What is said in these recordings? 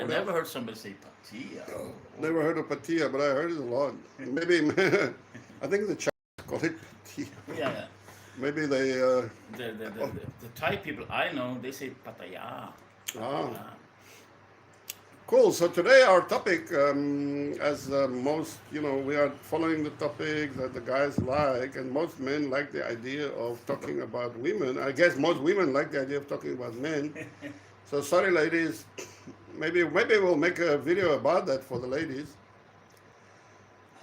What never else? heard somebody say Pattaya. Oh, never heard of Pattaya, but I heard it a lot. Maybe I think the Chinese call it Pattaya. Yeah, yeah. Maybe they. Oh, The Thai people I know, they say Pattaya. ah, Pattaya. cool. So today our topic, as most, we are following the topic that the guys like, and most men like the idea of talking about women. I guess most women like the idea of talking about men. So sorry, ladies. Maybe we'll make a video about that for the ladies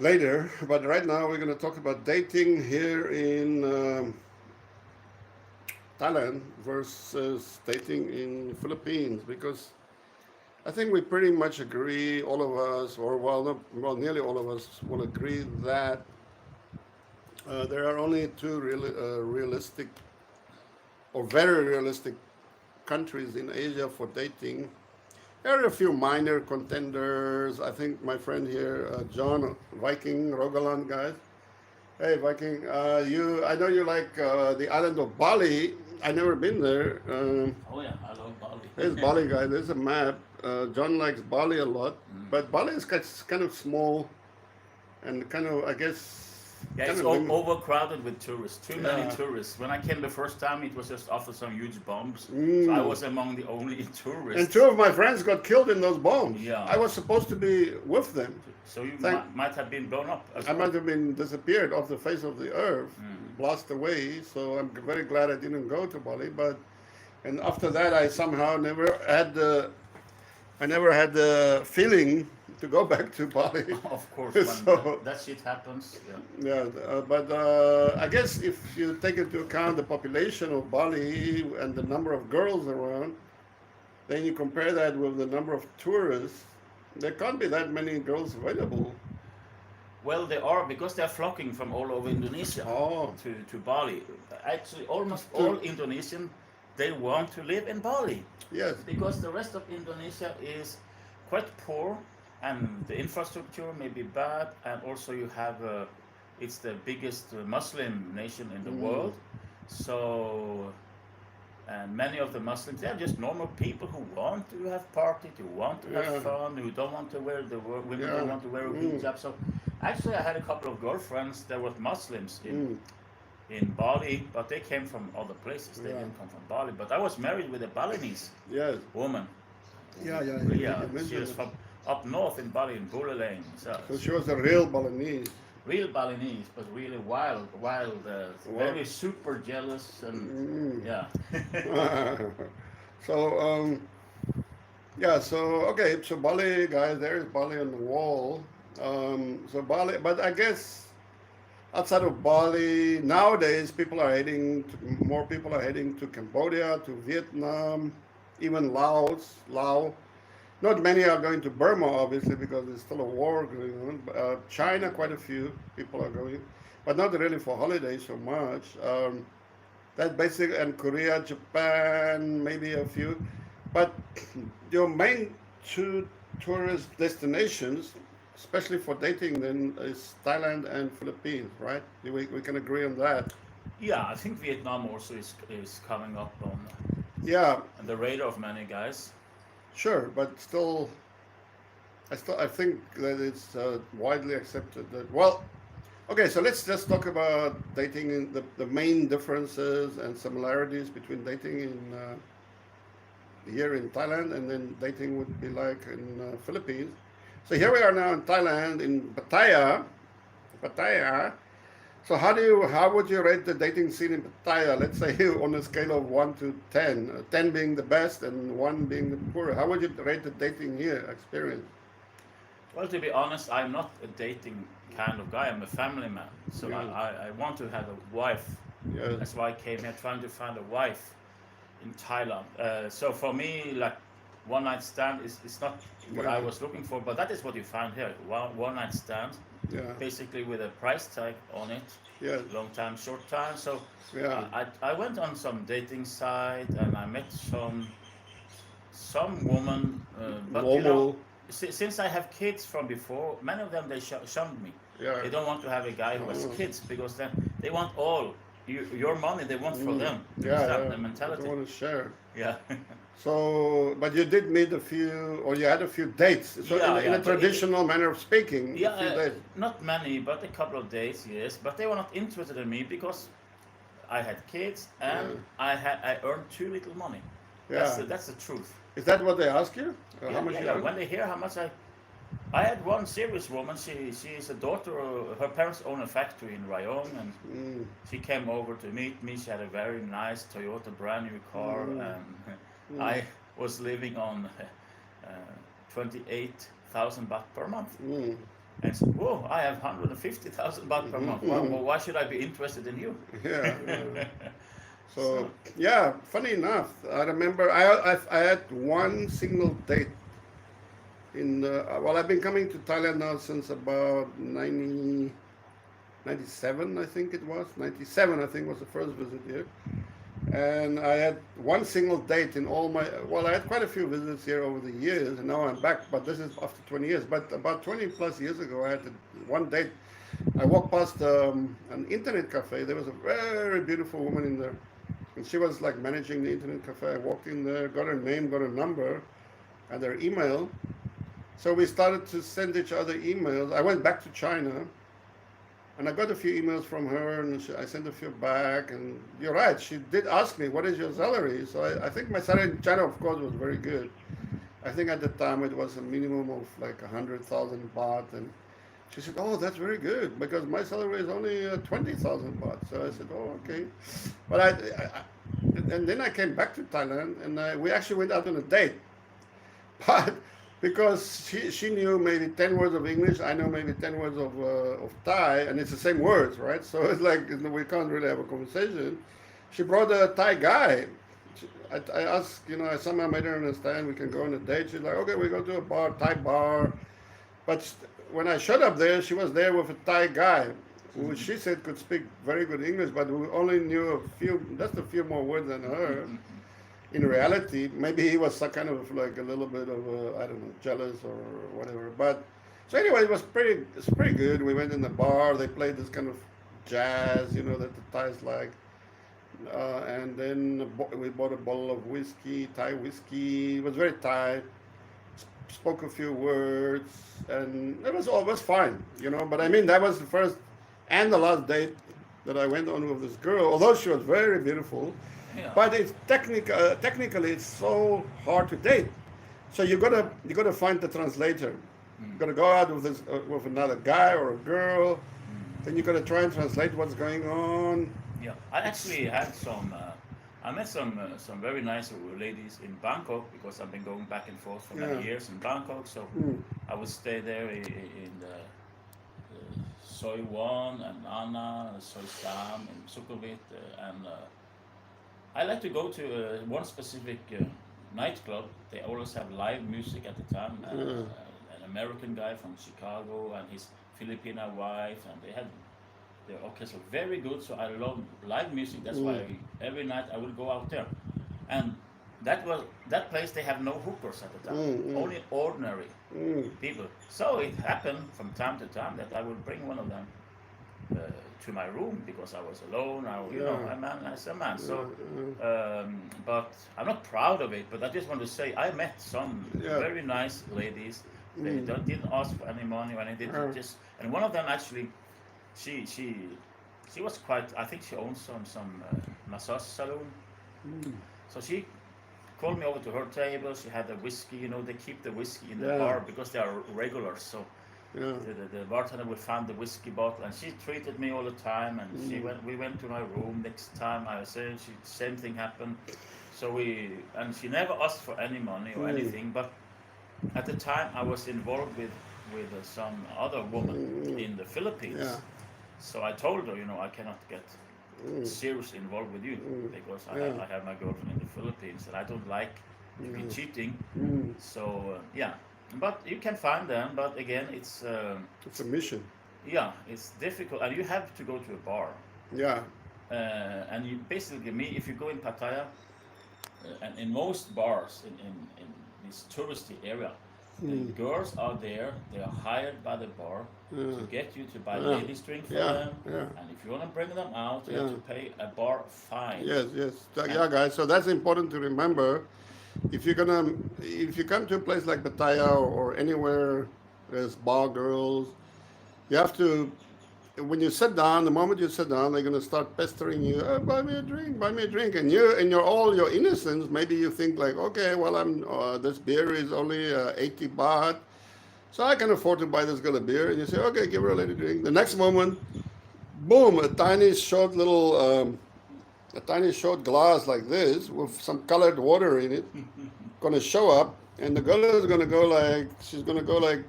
later. But right now we're going to talk about dating here in Thailand versus dating in Philippines, because I think we pretty much agree, all of us, or nearly all of us will agree that there are only two realistic or very realistic countries in Asia for dating. There are a few minor contenders. I think my friend here, John Viking Rogaland, guys. Hey Viking, I know you like the island of Bali. I never been there. Oh yeah, I love Bali. Here's Bali, guys. There's a map. John likes Bali a lot, but Bali is kind of small and kind of, I guess, Yeah, kind it's of lim- overcrowded with tourists. Too many yeah. tourists. When I came the first time, it was just after some huge bombs. So I Mm. was among the only And two tourists. of my friends got killed in those bombs. Yeah. I was supposed to be with them. So you Thank, might have been blown up as I well. might have been disappeared off the face of the earth, blast away. So I'm very glad I didn't go to Bali. And after that, I never had the feeling to go back to Bali. Of course, when So that shit happens. Yeah. yeah, but I guess if you take into account the population of Bali and the number of girls around, then you compare that with the number of tourists, there can't be that many girls available. Well, they are because they're flocking from all over Indonesia Oh, to Bali. Actually, almost all to, Indonesian they want to live in Bali yes, because the rest of Indonesia is quite poor and the infrastructure may be bad, and also you have it's the biggest Muslim nation in the mm, world. So and many of the Muslims, they're just normal people who want to have parties, who want to have yeah, fun, who don't want to wear women don't yeah, want to wear a mm, hijab. So actually, I had a couple of girlfriends that were Muslims mm, in Bali, but they came from other places. They yeah, didn't come from Bali. But I was married with a Balinese yes, woman. yeah. Yeah, You she mentioned was it. from up north in Bali, in Buleleng. So So she was a real Balinese. real Balinese, but really wild, Well, very super jealous, and mm. yeah. So yeah, so okay, so Bali, guys, there is Bali on the wall. So Bali, but I guess outside of Bali nowadays, more people are heading to Cambodia, to Vietnam, even Laos. Not many are going to Burma, obviously, because there's still a war going on. China, quite a few people are going, but not really for holidays so much. That basic, and Korea, Japan, maybe a few. But your main two tourist destinations, especially for dating, then is Thailand and Philippines, right? We can agree on that. Yeah, I think Vietnam also is coming up Yeah, on the radar of many guys. sure, but I think that it's widely accepted that. Well, okay, so let's just talk about dating in the main differences and similarities between dating in here in Thailand and then dating would be like in Philippines. So here we are now in Thailand in Pattaya. So how would you rate the dating scene in Pattaya? Let's say on a scale of 1 to 10, 10 being the best and 1 being the poor. How would you rate the dating here experience? Well, to be honest, I'm not a dating kind of guy. I'm a family man, so Yeah, I want to have a wife. yeah, That's why I came here trying to find a wife in Thailand. So for me, like one night stand is not what yeah, I was looking for, but that is what you find here. One night stand, yeah, basically with a price tag on it, yeah, long time, short time. So yeah. I went on some dating site and I met some woman, but Normal. since I have kids from before, many of them they shunned me. Yeah. They don't want to have a guy who has Oh, kids because then they want all your money. They want for them. You yeah, understand yeah. the I don't mentality? want to share. Yeah. So, but you did meet a few, or you had a few dates. So, Yeah, in yeah. a traditional manner of speaking, a Yeah, few dates. not many, but a couple of days, yes. But they were not interested in me because I had kids and Yeah, I earned too little money. yeah. That's the truth. Is that what they ask you? How Yeah, much yeah, you yeah. earn? When they hear how much I had one serious woman. She is a daughter. Her parents own a factory in Rayong, and Mm, she came over to meet me. She had a very nice Toyota brand new car, mm, and mm, I was living on 28,000 baht per month. mm, And she, whoa, I have 150,000 baht per month. mm. Why should I be interested in you? Yeah, yeah. So, So, yeah, funny enough, I remember I had one single date in, well, I've been coming to Thailand now since about 97, I think it was. 97, I think, was the first visit here. And I had one single date in all my, well, I had quite a few visits here over the years, and now I'm back, but this is after 20 years. But about 20 plus years ago, I had one date. I walked past an internet cafe. There was a very beautiful woman in there, and she was like managing the internet cafe. I walked in there, got her name, got her number, and her email. So we started to send each other emails. I went back to China, and I got a few emails from her, and I sent a few back. And you're right, she did ask me, "What is your salary?" So I think my salary in China, of course, was very good. I think at the time it was a minimum of like 100,000 baht, and she said, "Oh, that's very good because my salary is only 20,000 baht." So I said, "Oh, okay." But and then I came back to Thailand, and we actually went out on a date. But because she knew maybe 10 words of English, I know maybe 10 words of Thai, and it's the same words, right? So it's like we can't really have a conversation. She brought a Thai guy. I asked, I somehow made her understand we can go on a date. She's like, okay, we go to a bar, Thai bar. But when I showed up there, she was there with a Thai guy who she said could speak very good English, but who only knew just a few more words than her. In reality, maybe he was some kind of like a little bit of I don't know, jealous or whatever. But so anyway, it's pretty good. We went in the bar. They played this kind of jazz, that the Thais like. And then we bought a bottle of whiskey, Thai whiskey. It was very Thai. Spoke a few words, and it was always fine. But I mean, that was the first and the last date that I went on with this girl. Although she was very beautiful, yeah. but it's technically it's so hard to date. So you gotta find the translator. You gotta go out with with another guy or a girl. Then you gotta try and translate what's going on. Yeah, I actually had some. I met some very nice ladies in Bangkok because I've been going back and forth for Yeah. many years in Bangkok. So Mm. I would stay there in the Soi One and Anna, Soi Sam in Sukhumvit, and I like to go to one specific nightclub. They always have live music at the time. Yeah. An American guy from Chicago and his Filipina wife, and they had the orchestra very good. So I love live music. That's why every night I will go out there, and that place. They have no hookers at the time, only ordinary Mm. people. So it happened from time to time that I would bring one of them to my room because I was alone. Yeah. As a man. So, Yeah. but I'm not proud of it. But I just want to say I met some Yeah. very nice ladies. They didn't ask for any money or anything. Uh. Just and one of them actually, she she she was quite. I think she owns some massage salon. Mm. So she called me over to her table. She had a whiskey. They keep the whiskey in the Yeah. bar because they are regulars. So Yeah. the bartender would find the whiskey bottle, and she treated me all the time. And we went to my room. Next time I was saying, same thing happened. So she never asked for any money or anything. But at the time, I was involved with some other woman in the Philippines. Yeah. So I told her, I cannot get seriously involved with you because I have my girlfriend in the Philippines, and I don't like to be cheating. Mm. So yeah. But you can find them, but again, it's It's a mission. yeah, it's difficult, and you have to go to a bar. Yeah. And you basically, if you go in Pattaya, and in most bars in this touristy area, the girls are there. They are hired by the bar to get you to buy ladies drink for Yeah. them, Yeah. and if you want to bring them out, you have to pay a bar fine. Yes. Yeah, guys. So that's important to remember. if you're gonna if you come to a place like Pattaya or anywhere there's bar girls, you have to when you sit down. The moment you sit down, they're gonna start pestering you. Buy me a drink, buy me a drink, and you in your all your innocence, maybe you think like, okay, well I'm this beer is only 80 baht, so I can afford to buy this girl a beer. And you say, okay, give her a little drink. The next moment, boom, a tiny short glass like this with some colored water in it gonna show up, and the girl is gonna go like she's gonna go like,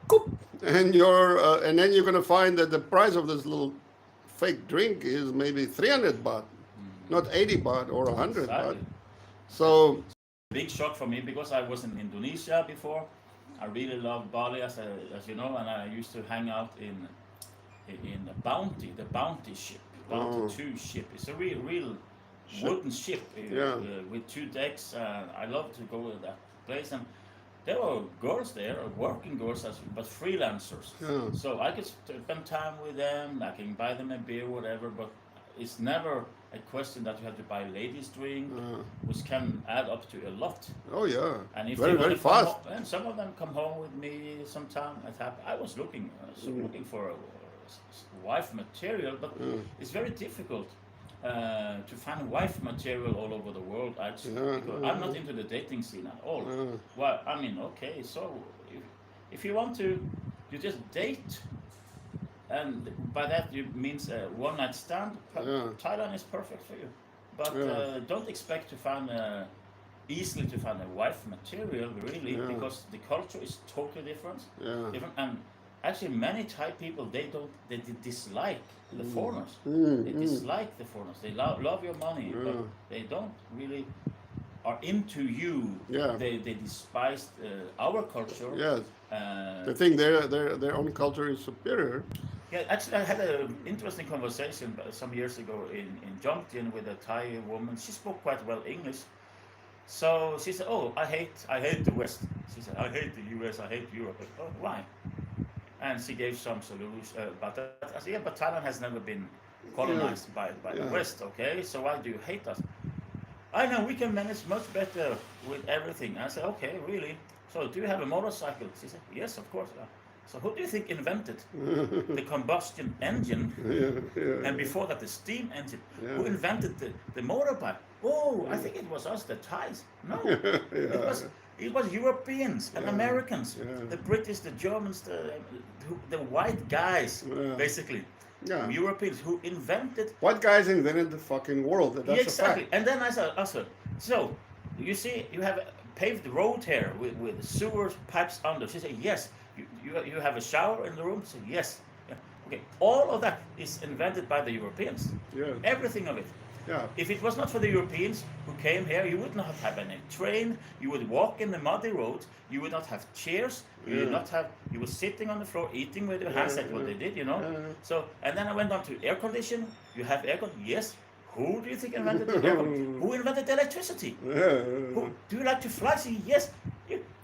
coop, and then you're gonna find that the price of this little fake drink is maybe 300 baht, not 80 baht or 100 baht. Exactly. So Big shock for me because I was in Indonesia before. I really love Bali, as you know, and I used to hang out in the Bounty ship, Bounty oh, 2 ship. It's a real shit, wooden ship yeah, with 2 decks. I love to go to that place, and there were girls there, working girls, but freelancers. yeah, So I could spend time with them. I can buy them a beer, whatever. But it's never a question that you have to buy a ladies' drink, uh, which can add up to a lot. oh yeah, And if they very want very to come fast. home, and some of them come home with me sometime. I was looking, Mm, looking for a wife material, but mm, it's very difficult to find wife material all over the world. Actually, yeah, because I'm not into the dating scene at all. uh, Well, I mean, okay, so if you want to, you just date, and by that you means a one night stand. yeah, Thailand is perfect for you, but yeah, don't expect to find easily to find a wife material really yeah, because the culture is totally different. yeah, Different, and actually many Thai people they dislike the foreigners. They mm, dislike the foreigners. They love your money, but yeah, they don't really are into you. yeah, They despise our culture. yes. Uh, They think their own culture is superior. yeah, actually, I had an interesting conversation some years ago in Jongtian with a Thai woman. She spoke quite well English. So she said, "Oh, I hate the West." She said, "I hate the U.S. I hate Europe." I said, "Oh, why?" And she gave some solutions about that. I said, "Yeah, but Thailand has never been Yeah, colonized by the yeah. West. Okay, so why do you hate us?" I know we can manage much better with everything. I said, "Okay, really? So do you have a motorcycle?" She said, "Yes, of course." So who do you think invented the combustion engine? Yeah, And yeah, before that, the steam engine. Who yeah, invented the motorbike? Oh, I think it was us, the Thais. No, yeah, it yeah, was it was Europeans and yeah, Americans, yeah, the British, the Germans, the white guys, yeah, basically, yeah. Europeans who invented. White guys invented the fucking world. Yeah, That's a fact. exactly. And then I said, so you see, you have a paved road here with sewer pipes under. She said, yes. You have a shower in the room? She said, yes. Yeah. Okay, all of that is invented by the Europeans. Yeah, Everything of it. yeah, If it was not for the Europeans who came here, you would not have any train. You would walk in the muddy roads. You would not have chairs. You would yeah, not have. You were sitting on the floor eating with your yeah, hands. That's what they did, you know. yeah, So and then I went on to air condition. You have air con. Yes. Who do you think invented the air condition? Who invented the electricity? yeah, Who do you like to fly? See, yes.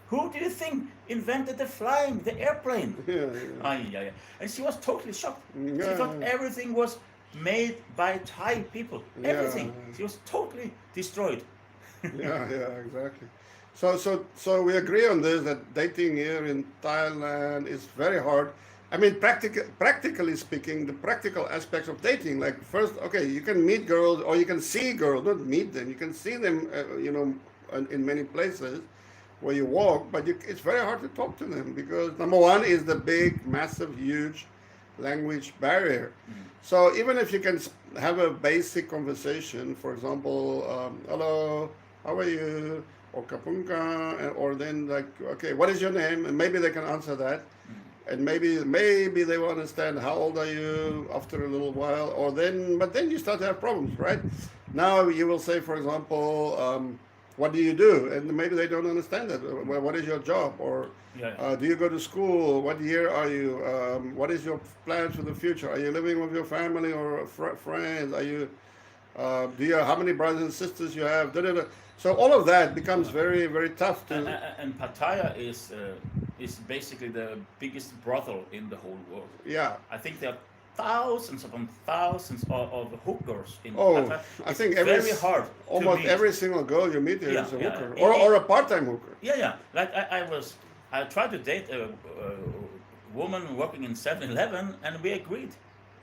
Who do you think invented the flying, the airplane? yeah, Yeah. And she was totally shocked. She yeah, thought everything was made by Thai people. yeah, Everything. She was totally destroyed. yeah, yeah, exactly. So we agree on this that dating here in Thailand is very hard. I mean, practically speaking, the practical aspects of dating, like first, okay, you can meet girls or you can see girls, not meet them. You can see them, in many places where you walk, but it's very hard to talk to them because number one is the big, massive, huge language barrier. So even if you can have a basic conversation, for example, hello, how are you, or kapunka, or then like, okay, what is your name, and maybe they can answer that, and maybe they will understand how old are you after a little while, or then but then you start to have problems, right? Now you will say, for example, what do you do? And maybe they don't understand that. Well, what is your job? Or Yeah. do you go to school? What year are you? What is your plans for the future? Are you living with your family or friends? Are you? How many brothers and sisters you have? Da, da, da. So all of that becomes very very tough And, to. and Pattaya is basically the biggest brothel in the whole world. Yeah, I think there are thousands upon thousands of hookers in Oh, Pattaya. I It's think very hard to almost meet. every single girl you meet here Yeah, is a yeah. hooker, or a part-time hooker. Yeah, yeah. Like I tried to date a woman working in 7-Eleven, and we agreed.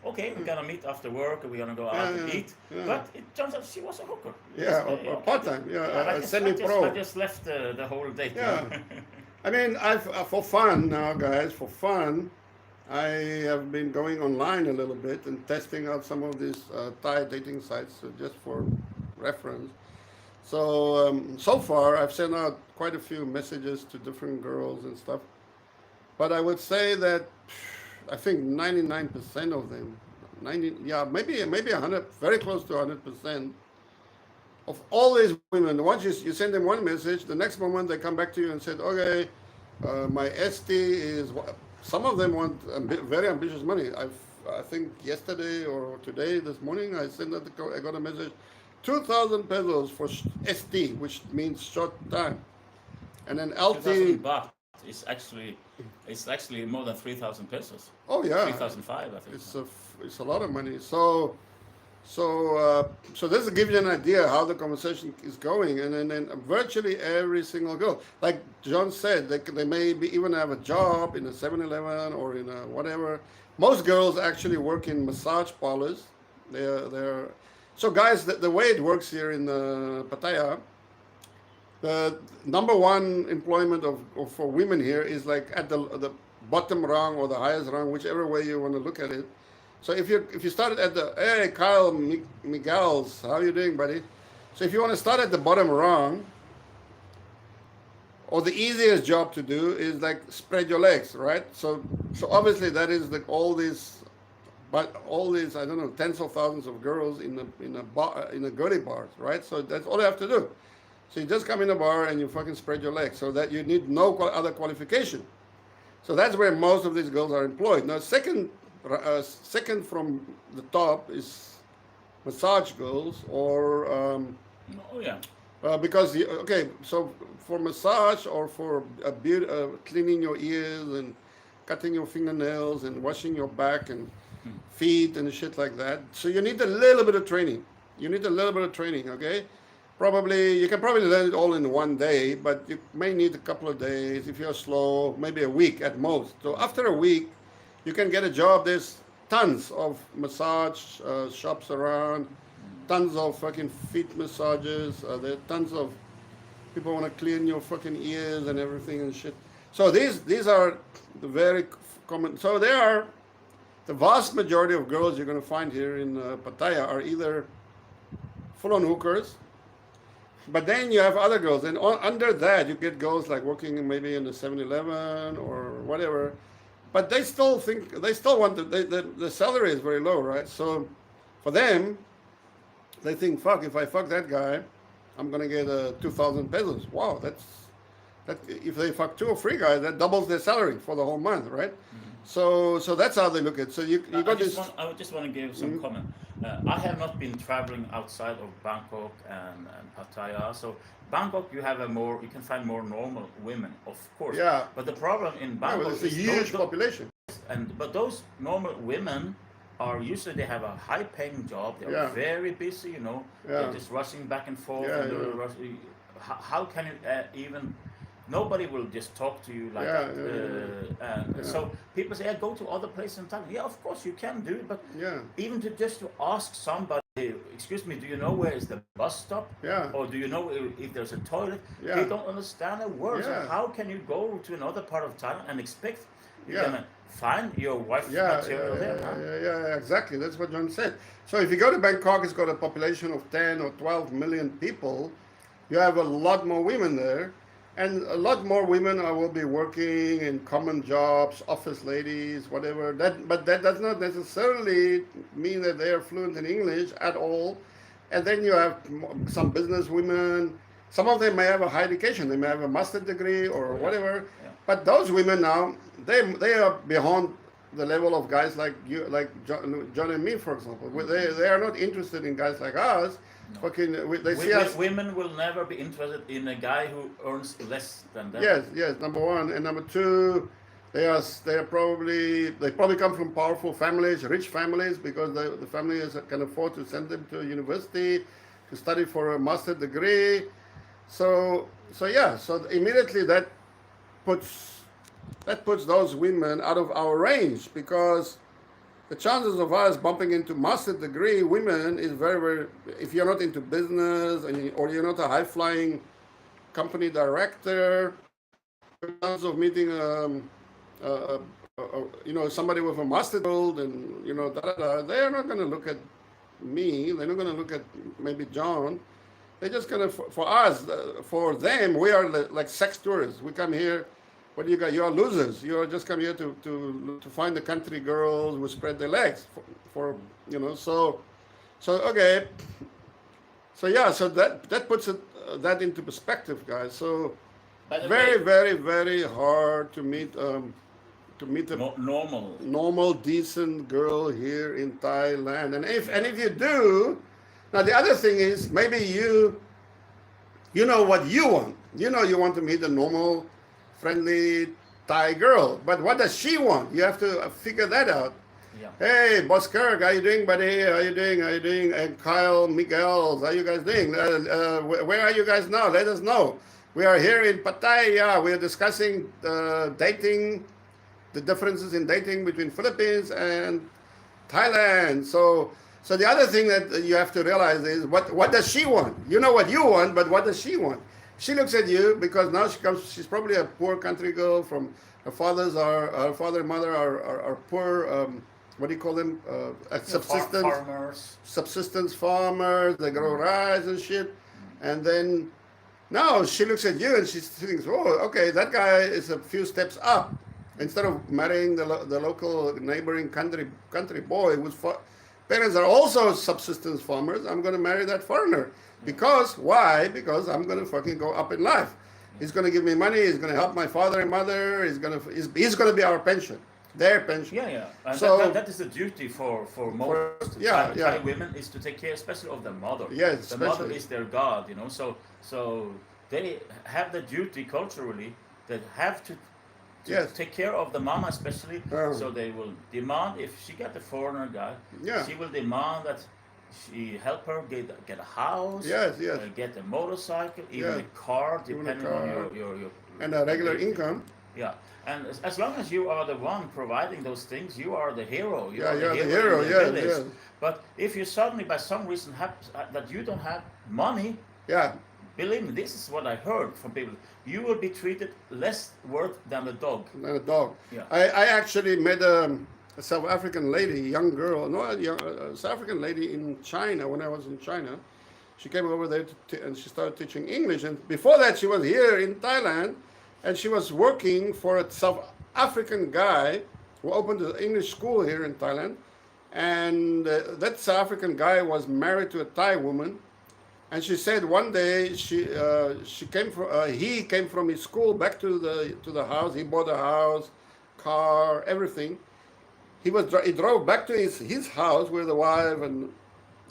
Okay, we're gonna meet after work, and we're gonna go out Yeah, and yeah, eat. yeah. But it turns out she was a hooker. Yeah, or Okay, part-time. yeah. Yeah, a semi-pro. I just left the whole date. Yeah. I mean, I've for fun now, guys. For fun, I have been going online a little bit and testing out some of these Thai dating sites just for reference. So so far, I've sent out quite a few messages to different girls and stuff. But I would say that I think 99% of them, 90, yeah, maybe 100, very close to 100% of all these women. Once you send them one message, the next moment they come back to you and said, okay, my ST is. Some of them want very ambitious money. I think yesterday or today, this morning, I got a message, 2,000 pesos for ST, which means short time, and then LT. 2,000 baht is actually it's actually more than 3,000 pesos. Oh yeah, 3,005, I think. it's a lot of money. So this will give you an idea how the conversation is going, and then virtually every single girl, like John said, they may be, even have a job in a 7-Eleven or in a whatever. Most girls actually work in massage parlors. They're so guys. The way it works here in Pattaya, the number one employment of for women here is like at the bottom rung or the highest rung, whichever way you want to look at it. So if you started at the hey Kyle Miguel's, how you doing, buddy? So if you want to start at the bottom rung, or the easiest job to do is like spread your legs, right? So obviously that is like all these, but all these I don't know tens of thousands of girls in a girly bars, right? So that's all you have to do. So you just come in a bar and you fucking spread your legs, so that you need no other qualification. So that's where most of these girls are employed. Now, second from the top is massage girls, or Oh yeah. because okay, so for massage or for cleaning your ears and cutting your fingernails and washing your back and feet and shit like that. So you need a little bit of training. You need a little bit of training, okay? Probably you can probably learn it all in one day, but you may need a couple of days if you're slow, maybe a week at most. So after a week, you can get a job. There's tons of massage shops around, tons of fucking feet massages. There are tons of people want to clean your fucking ears and everything and shit. So these are the very common. So they are the vast majority of girls you're going to find here in Pattaya are either full-on hookers. But then you have other girls, and under that you get girls like working maybe in the 7-Eleven or whatever. But they still want the salary is very low, right? So for them, they think, fuck, if I fuck that guy, I'm gonna get 2,000 pesos. Wow, that if they fuck 2 or 3 guys, that doubles their salary for the whole month, right? So that's how they look at it. So you got this. I just want to give some comment. I have not been traveling outside of Bangkok and Pattaya. So Bangkok, you can find more normal women, of course. Yeah. But the problem in Yeah, Bangkok well, it's a is huge population. but those normal women are usually they have a high-paying job. They are Yeah. very busy. Yeah. They're just rushing back and forth. Yeah, and they're yeah. how can you even? Nobody will just talk to you like Yeah, that. yeah. Yeah. So people say, go to other places in Thailand. Yeah, of course you can do it, but Yeah. even to ask somebody, excuse me, do you know where is the bus stop? Yeah. Or do you know if there's a toilet? Yeah. They don't understand a word. Yeah. So how can you go to another part of Thailand and expect you're Yeah. gonna find your wife Yeah, material there? Huh? yeah, exactly. That's what John said. So if you go to Bangkok, it's got a population of 10 or 12 million people. You have a lot more women there, and a lot more women will be working in common jobs, office ladies, whatever. But that does not necessarily mean that they are fluent in English at all. And then you have some business women. Some of them may have a high education. They may have a master's degree or whatever. Yeah. But those women now, they are beyond the level of guys like you, like John and me, for example. They are not interested in guys like us. No. Fucking, they see us. Women will never be interested in a guy who earns less than them. Yes, number one. And number two, They probably come from powerful families, rich families, because the family can afford to send them to a university to study for a master degree. So yeah, so immediately puts puts those women out of our range, because the chances of us bumping into master degree women is very, very. If you're not into business, or you're not a high flying company director, your chances of meeting uh, somebody with a master gold, and da da da, they are not going to look at me. They're not going to look at maybe John. They're just going to, for us, for them, we are like sex tourists. We come here. What do you got? You are losers. You are just come here to find the country girls who spread their legs for so okay. So yeah, so that puts that into perspective, guys. So By the very, way, very, very hard to meet a normal. normal, decent girl here in Thailand. And if you do, now the other thing is, maybe you know what you want. You want to meet a normal, friendly Thai girl. But what does she want? You have to figure that out. Yeah. Hey, Boss Kirk, how you doing, buddy? How you doing? How you doing? And Kyle, Miguel, how you guys doing? Where are you guys now? Let us know. We are here in Pattaya. We are discussing dating, the differences in dating between Philippines and Thailand. So the other thing that you have to realize is, what does she want? You know what you want, but what does she want? She looks at you because now she's probably a poor country girl from her father and mother are poor. What do you call them? Subsistence farmers. They grow rice and shit, and then now she looks at you and she thinks, oh, okay, that guy is a few steps up. Instead of marrying the local neighboring country boy whose parents are also subsistence farmers, I'm going to marry that foreigner. Because why? Because I'm going to fucking go up in life. He's going to give me money. He's going to help my father and mother. He's going to be our pension, their pension. Yeah, yeah. And So that is the duty for most Thai women, is to take care, especially of the mother. Yes, The mother especially. is their god, So they have the duty culturally that have to Yes. take care of the mama, especially. Um, So they will demand, if she got the foreigner guy, Yeah. she will demand that she help her get a house, Yes. get a motorcycle, even Yeah. a car, Even a depending on car. your And a regular income. yeah. And as long as you are the one providing those things, you are the hero. You Yeah, are you're the in hero. the Yes, village. yes. But if you suddenly, by some reason, have that you don't have money, Yeah. believe me, this is what I heard from people. You will be treated less worth than a dog. And a dog. Yeah. I actually met a South African lady, young girl, no, a South African lady in China when I was in China. She came over there and she started teaching English. And before that, she was here in Thailand, and she was working for a South African guy who opened an English school here in Thailand. And that South African guy was married to a Thai woman. And she said one day he came from his school back to the house. He bought a house, car, everything. He drove back to his house where the wife and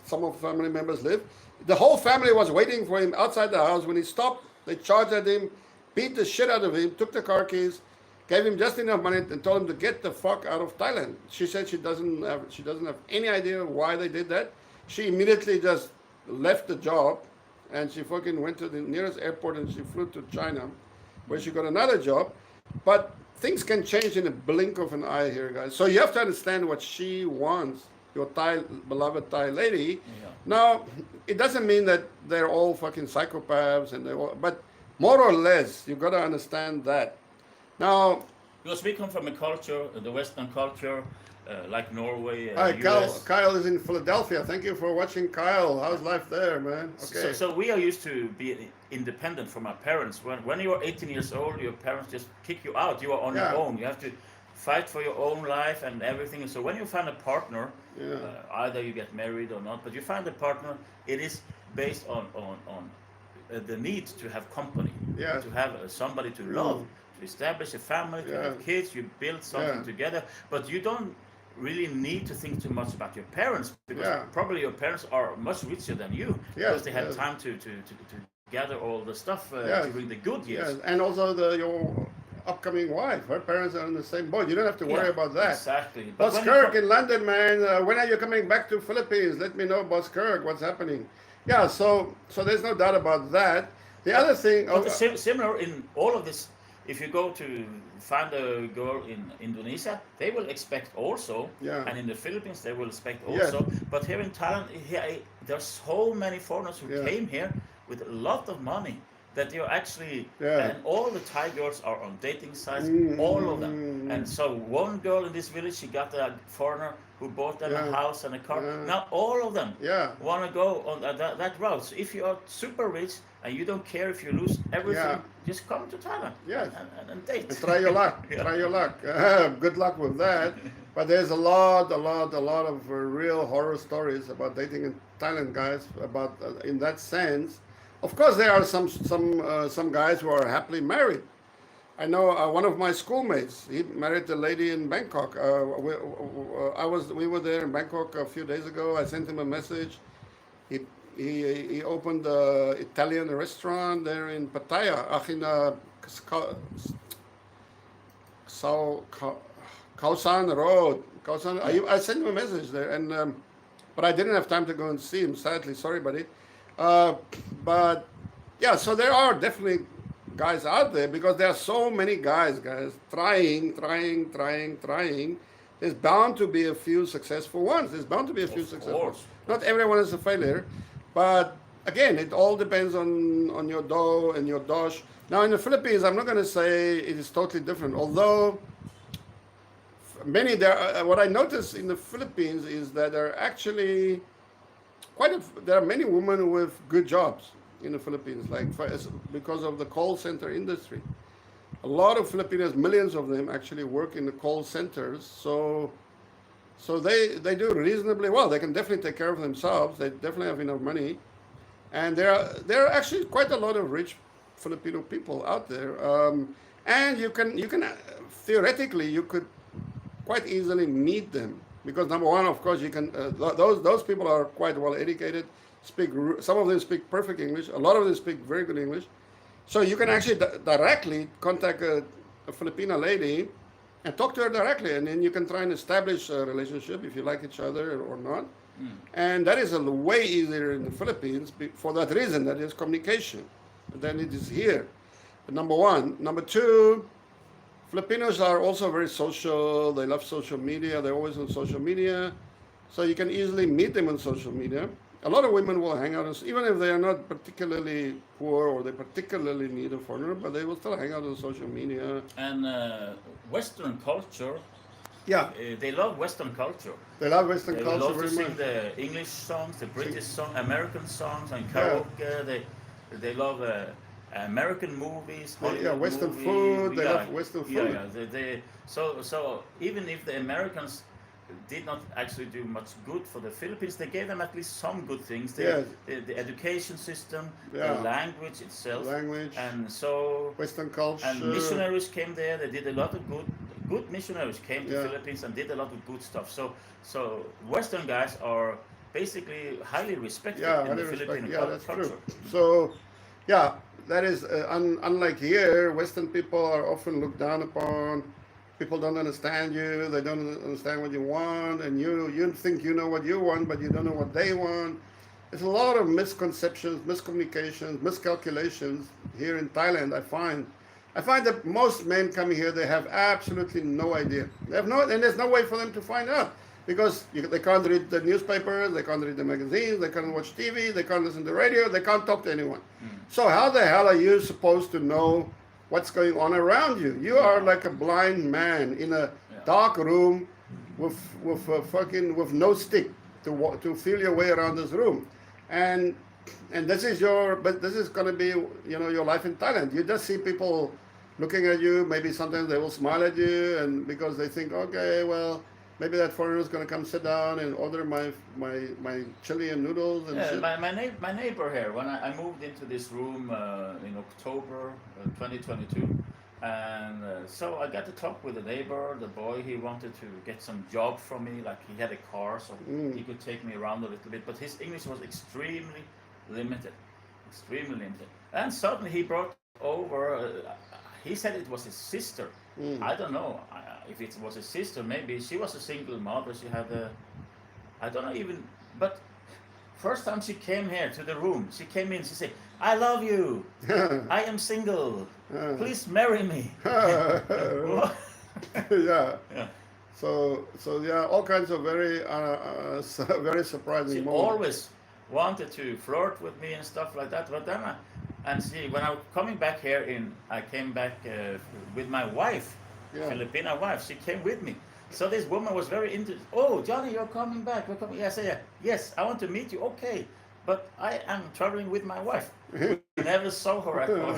some of the family members live. The whole family was waiting for him outside the house. When he stopped, they charged at him, beat the shit out of him, took the car keys, gave him just enough money, and told him to get the fuck out of Thailand. She said she doesn't have any idea why they did that. She immediately just left the job, and she fucking went to the nearest airport and she flew to China, where she got another job. But things can change in a blink of an eye here, guys. So you have to understand what she wants, your beloved Thai lady. Yeah. Now, it doesn't mean that they're all fucking psychopaths, but more or less, you got to understand that. Now, Because we come from a culture, the Western culture, like Norway, hi, US. Kyle is in Philadelphia. Thank you for watching, Kyle. How's life there, man? Okay. So we are used to be independent from our parents. When you are 18 years old, your parents just kick you out. You are on Yeah. your own. You have to fight for your own life and everything. So when you find a partner, either you get married or not, but you find a partner, it is based on the need to have company, Yeah. to have somebody to love, to establish a family, to have kids. You build something together, but you don't really need to think too much about your parents, because probably your parents are much richer than you, because they had time to gather all the stuff during the good years. Yes, and also upcoming wife. Her parents are in the same boat. You don't have to worry Yeah, about that. exactly. But Boss when you Kirk in London, man. When are you coming back to Philippines? Let me know, Boss Kirk. What's happening? Yeah. So there's no doubt about that. The other thing. but the similar in all of this, if you go to find a girl in Indonesia, they will expect also, Yeah. and in the Philippines they will expect Yeah. also. But here in Thailand, there's so many foreigners who Yeah. came here with a lot of money that you're actually, Yeah. and all the Thai girls are on dating sites, all of them. Mm. And so one girl in this village, she got a foreigner who bought them a Yeah. house and a car. Yeah. Now all of them Yeah. want to go on that route. So if you are super rich and you don't care if you lose everything, Yeah. just come to Thailand Yes. and date. And try your luck. Yeah. Try your luck. Good luck with that. But there's a lot of real horror stories about dating in Thailand, guys. About in that sense, of course, there are some guys who are happily married. I know one of my schoolmates. He married a lady in Bangkok. We were there in Bangkok a few days ago. I sent him a message. He he opened an Italian restaurant there in Pattaya, in Sao Khao Road. Khao Yeah. I sent him a message there, and but I didn't have time to go and see him. Sadly, sorry, buddy. But yeah, so there are definitely guys out there because there are so many guys, trying. There's bound to be a few successful ones. There's bound to be a few Of successful. course. Not everyone is a failure, but again, it all depends on your dough and your dosh. Now in the Philippines, I'm not going to say it is totally different. Although many there, what I notice in the Philippines is that there are actually there are many women with good jobs in the Philippines, because of the call center industry. A lot of Filipinos, millions of them, actually work in the call centers. So they do reasonably well. They can definitely take care of themselves. They definitely have enough money, and there are actually quite a lot of rich Filipino people out there. And you can theoretically you could quite easily meet them because number one, of course, you can those people are quite well educated. Some of them speak perfect English. A lot of them speak very good English. So you can actually directly contact a Filipina lady and talk to her directly, and then you can try and establish a relationship if you like each other or not. And that is way easier in the Philippines for that reason. That is communication. Than it is here. Number one. Number two, Filipinos are also very social. They love social media. They're always on social media. So you can easily meet them on social media. A lot of women will hang out, even if they are not particularly poor or they particularly need a foreigner, but they will still hang out on social media. And Western culture, Yeah, they love Western culture. they love Western They culture love to very sing much. the English songs, the British Sing. song, American songs, and Yeah. karaoke. They love American movies, Yeah, Hollywood Western movies. food. They Yeah, love Western yeah, food. yeah. So even if the Americans did not actually do much good for the Philippines, they gave them at least some good things. Yes. The education system, Yeah. the language itself, Language, and so Western culture. and missionaries came there. They did a lot of good missionaries came to Yeah. Philippines and did a lot of good stuff. So Western guys are basically highly respected Yeah, in highly the Philippine respect. Yeah, that's culture. true. So, yeah, that is unlike here. Western people are often looked down upon. People don't understand you. They don't understand what you want, and you think you know what you want, but you don't know what they want. There's a lot of misconceptions, miscommunications, miscalculations here in Thailand. I find that most men coming here, they have absolutely no idea. They have no, and there's no way for them to find out because they can't read the newspapers, they can't read the magazines, they can't watch TV, they can't listen to radio, they can't talk to anyone. So how the hell are you supposed to know what's going on around you? You are like a blind man in a Yeah. dark room with no stick to feel your way around this room, and this is going to be your life in Thailand. You just see people looking at you. Maybe sometimes they will smile at you, and because they think, okay, well, maybe that foreigner is going to come sit down and order my chili and noodles and Yeah, shit. my neighbor here, when I moved into this room in October 2022, and so I got to talk with the neighbor, the boy. He wanted to get some job from me, like he had a car, so he could take me around a little bit. But his English was extremely limited. And suddenly he brought over. he said it was his sister. Mm. I don't know if it was his sister. Maybe she was a single mother. She had a, I don't know even. But first time she came here to the room, she came in. She said, "I love you. I am single. Please marry me." What? Yeah. Yeah. So yeah, all kinds of very very She surprising moments. always wanted to flirt with me and stuff like that. But then, and see, when I was coming back here I came back with my wife, Yeah. Filipina wife. She came with me. So this woman was very into. Oh, Johnny, you're coming back. You're coming. Yes, yeah. Yes, I want to meet you. Okay, but I am traveling with my wife. We never saw her at all.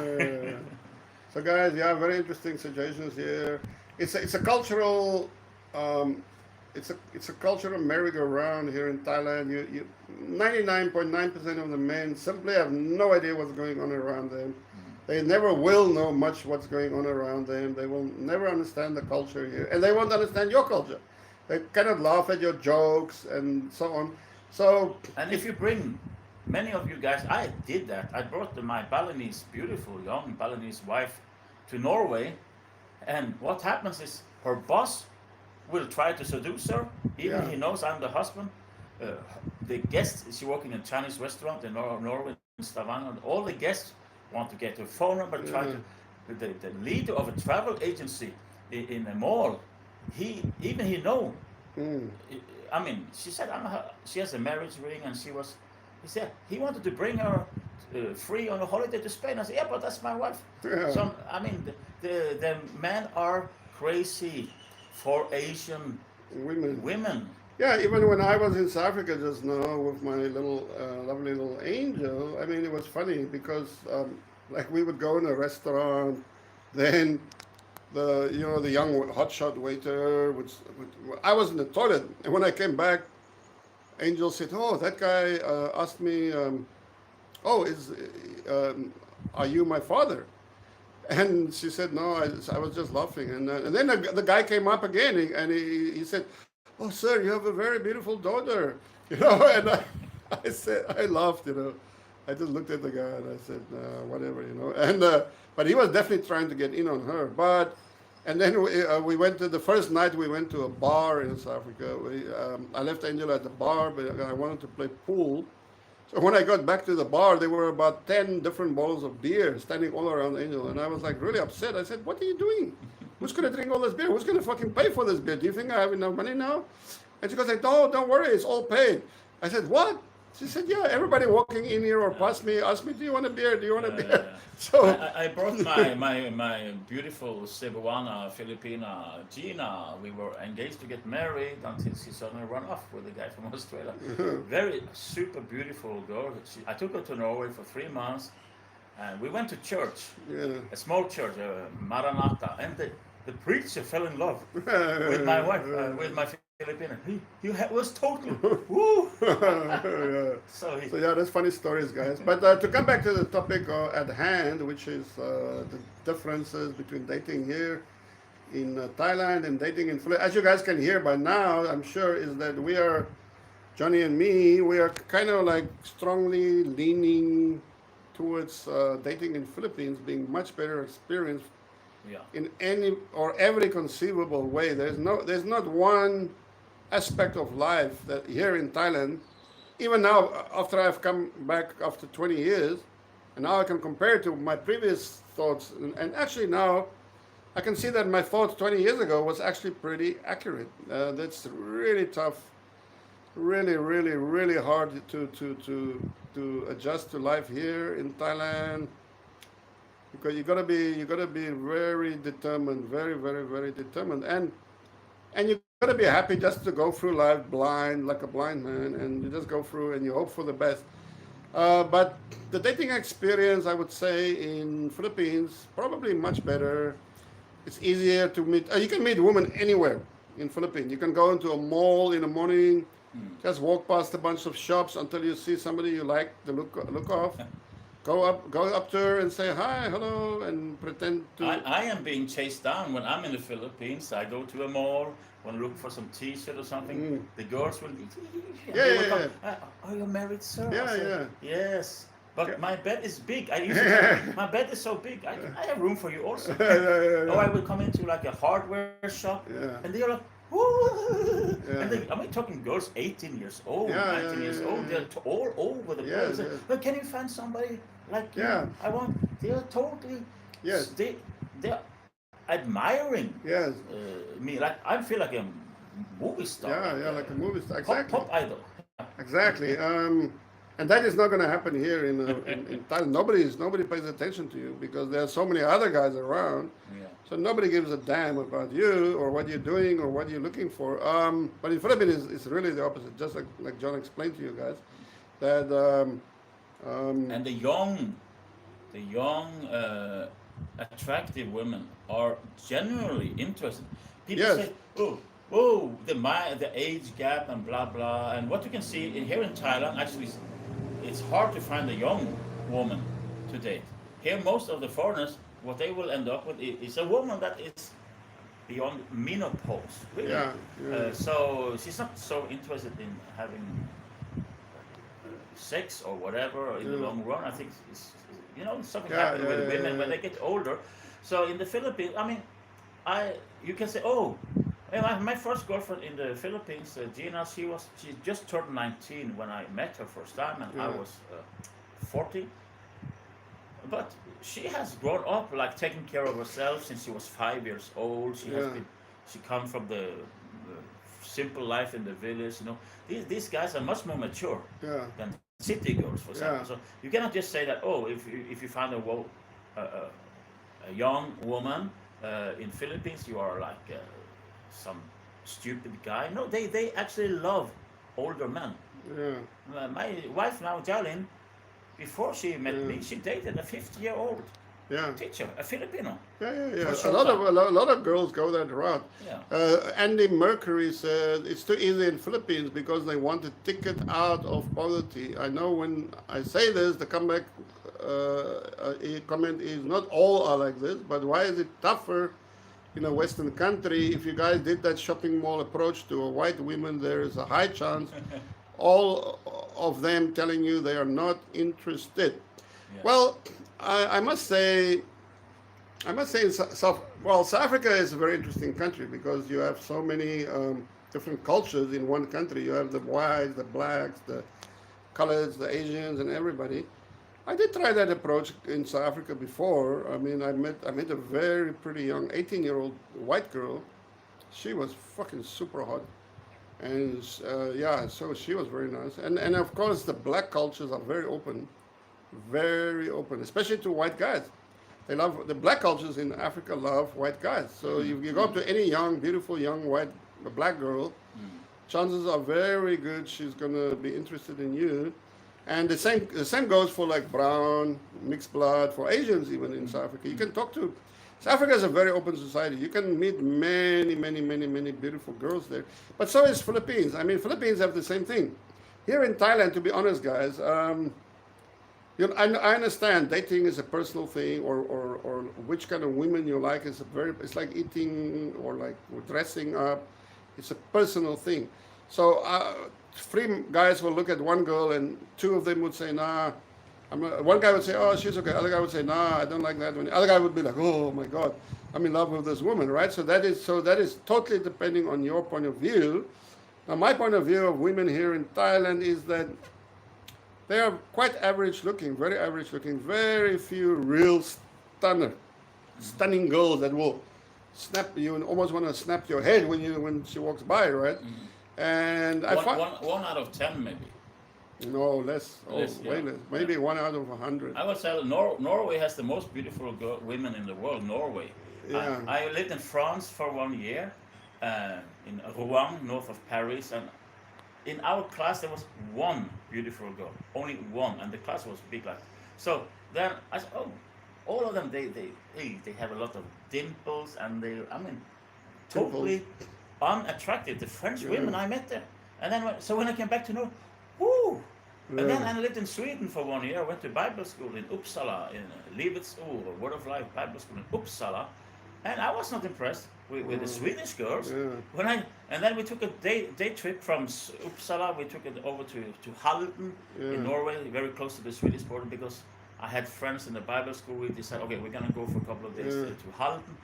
So guys, yeah, very interesting situations here. It's a cultural it's a cultural merry-go-round here in Thailand. 99.9% of the men simply have no idea what's going on around them. They never will know much what's going on around them. They will never understand the culture here, and they won't understand your culture. They cannot laugh at your jokes and so on. So, And if you bring many of you guys, I did that. I brought my Balinese, beautiful young Balinese wife to Norway, and what happens is her boss will try to seduce her, even Yeah. he knows I'm the husband. Uh, the guests, she working in a Chinese restaurant in Norway, in Stavanger, and all the guests want to get her phone number, try yeah, to. The leader of a travel agency in a mall, he know. mm, I mean, she said she has a marriage ring, and he said he wanted to bring her free on a holiday to Spain. I said, yeah, but that's my wife. yeah, So I mean, the men are crazy for Asian women. women. Yeah, even when I was in South Africa just now with my little lovely little angel, I mean, it was funny because like we would go in a restaurant, then the young hotshot waiter I was in the toilet, and when I came back, Angel said, "Oh, that guy asked me, oh, are you my father?" And she said, "No, I was just laughing." And then the guy came up again, and he said, "Oh, sir, you have a very beautiful daughter," And I said, I laughed, I just looked at the guy and I said, whatever. And but he was definitely trying to get in on her. And then we went to the first night. We went to a bar in South Africa. I left Angela at the bar, but I wanted to play pool. So when I got back to the bar, there were about 10 different bottles of beer standing all around Angel. And I was like really upset. I said, "What are you doing? Who's going to drink all this beer? Who's going to fucking pay for this beer? Do you think I have enough money now?" And she goes like, "No, don't worry. It's all paid." I said, "What?" She said, "Yeah, everybody walking in here or past me asked me, 'Do you want a beer? Do you want a beer?'" So, I brought my beautiful Cebuana Filipina Gina. We were engaged to get married until she suddenly ran off with a guy from Australia. Very super beautiful girl. I took her to Norway for 3 months, and we went to church, yeah. a small church, Maranatha, and the preacher fell in love with my wife, with my Filipina. He was total. Woo! Yeah. So So yeah, that's funny stories, guys. But to come back to the topic at hand, which is the differences between dating here in Thailand and dating in Philippines. As you guys can hear by now, I'm sure, is that Johnny and me, we are kind of like strongly leaning towards dating in Philippines being much better experience yeah. in any or every conceivable way. There's not one aspect of life that here in Thailand, even now after I've come back after 20 years, and now I can compare it to my previous thoughts, and actually now I can see that my thoughts 20 years ago was actually pretty accurate. That's really tough, really, really, really hard to adjust to life here in Thailand, because you gotta be very determined, very, very, very determined, and you gotta be happy just to go through life blind, like a blind man, and you just go through and you hope for the best. But the dating experience, I would say, in Philippines probably much better. It's easier to meet. You can meet women anywhere in Philippines. You can go into a mall in the morning, just walk past a bunch of shops until you see somebody you like the look of. Go up to her and say hi, hello, and pretend to. I am being chased down when I'm in the Philippines. I go to a mall, want to look for some T-shirt or something. The girls will. Yeah, They will yeah, come. yeah. Are you married, sir? I Yeah, say, yeah. Yes. But my bed is big. I used to tell my bed is so big. I have room for you also. Oh, I will come into like a hardware shop, and they are like, "Whoa!" And I mean, talking girls 18 years old, 19 years old. They're all over the place. But can you find somebody like you? I want. They are totally. They're admiring Yes. me. Like I feel like a movie star. Like a movie star. Exactly. Pop idol. Exactly. And that is not going to happen here in Thailand. Nobody pays attention to you because there are so many other guys around. Yeah. So nobody gives a damn about you or what you're doing or what you're looking for. But in Philippines, it's really the opposite. Just like John explained to you guys, that and the young, attractive women are genuinely interested. People say, the age gap and blah blah. And what you can see here in Thailand, actually, it's hard to find a young woman to date. Here, most of the foreigners, what they will end up with is a woman that is beyond menopause. Really. So she's not so interested in having sex or whatever in the long run. I think it's something happened with women when they get older. So in the Philippines, I mean, you can say, my first girlfriend in the Philippines, Gina, she just turned 19 when I met her first time, and I was 40. But she has grown up like taking care of herself since she was 5 years old. She come from the simple life in the village. These guys are much more mature than city girls, for example. So you cannot just say that. If you find a young woman in Philippines, you are like some stupid guy. No, they actually love older men. My wife now, Jalin, before she met me, she dated a 50-year-old teacher, a Filipino. A lot of girls go that route. Andy Mercury said it's too easy in Philippines because they want a ticket out of poverty. I know when I say this, the comment is not all are like this, but why is it tougher in a Western country? If you guys did that shopping mall approach to a white woman, there is a high chance all of them telling you they are not interested. Well, I must say South Africa is a very interesting country because you have so many different cultures in one country. You have the whites, the blacks, the coloreds, the Asians, and everybody. I did try that approach in South Africa before. I mean, I met a very pretty young 18-year-old white girl. She was fucking super hot. And so she was very nice. And of course, the black cultures are very open, especially to white guys. They love the black cultures in Africa. Love white guys. So you go up to any young, beautiful young black girl, chances are very good she's gonna be interested in you. And the same goes for like brown, mixed blood, for Asians even in South Africa. You can talk to. South Africa is a very open society. You can meet many, many, many, many beautiful girls there. But so is Philippines. I mean, Philippines have the same thing. Here in Thailand, to be honest, guys, I understand dating is a personal thing, or which kind of women you like is it's like eating or like dressing up. It's a personal thing. So three guys will look at one girl and two of them would say, nah. One guy would say, oh, she's okay. Other guy would say, nah, I don't like that one. Other guy would be like, oh my God, I'm in love with this woman, right? So that is totally depending on your point of view. Now, my point of view of women here in Thailand is that they are quite average looking, very average looking. Very few real stunning girls that will snap you and almost want to snap your head when she walks by, right? And I find one out of 10 maybe. No, less. Way less. Maybe 1 out of 100. I would say Norway has the most beautiful women in the world. Norway. I lived in France for 1 year, in Rouen, north of Paris, and in our class there was one beautiful girl, only one, and the class was big like. So then I said, all of them they have a lot of dimples, and totally unattractive. The French women I met there, and then when I came back to Norway, whoo. And then I lived in Sweden for 1 year. I went to Bible school in Uppsala, in Livets Ord, Word of Life Bible School in Uppsala. and I was not impressed with the Swedish girls. Yeah. When I and then we took a day trip from Uppsala. We took it over to Halden in Yeah. Norway, very close to the Swedish border, because I had friends in the Bible school. We decided, okay, we're gonna go for a couple of days Yeah. to Halden,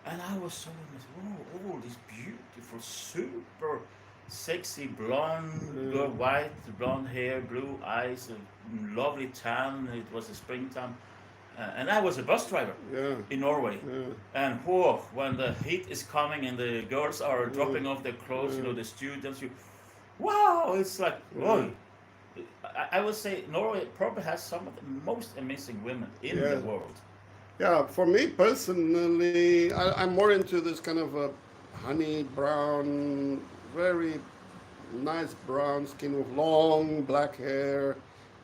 and I was so amazed. Whoa, all these beautiful, super sexy blonde girl, white blonde hair, blue eyes, a lovely tan. It was a springtime, and I was a bus driver Yeah. in Norway. Yeah. And whoa, when the heat is coming and the girls are dropping off their clothes, Yeah. the students, wow, it's like, whoa. I would say Norway probably has some of the most amazing women in Yeah. the world. Yeah, for me personally, I'm more into this kind of a honey brown, very nice brown skin with long black hair,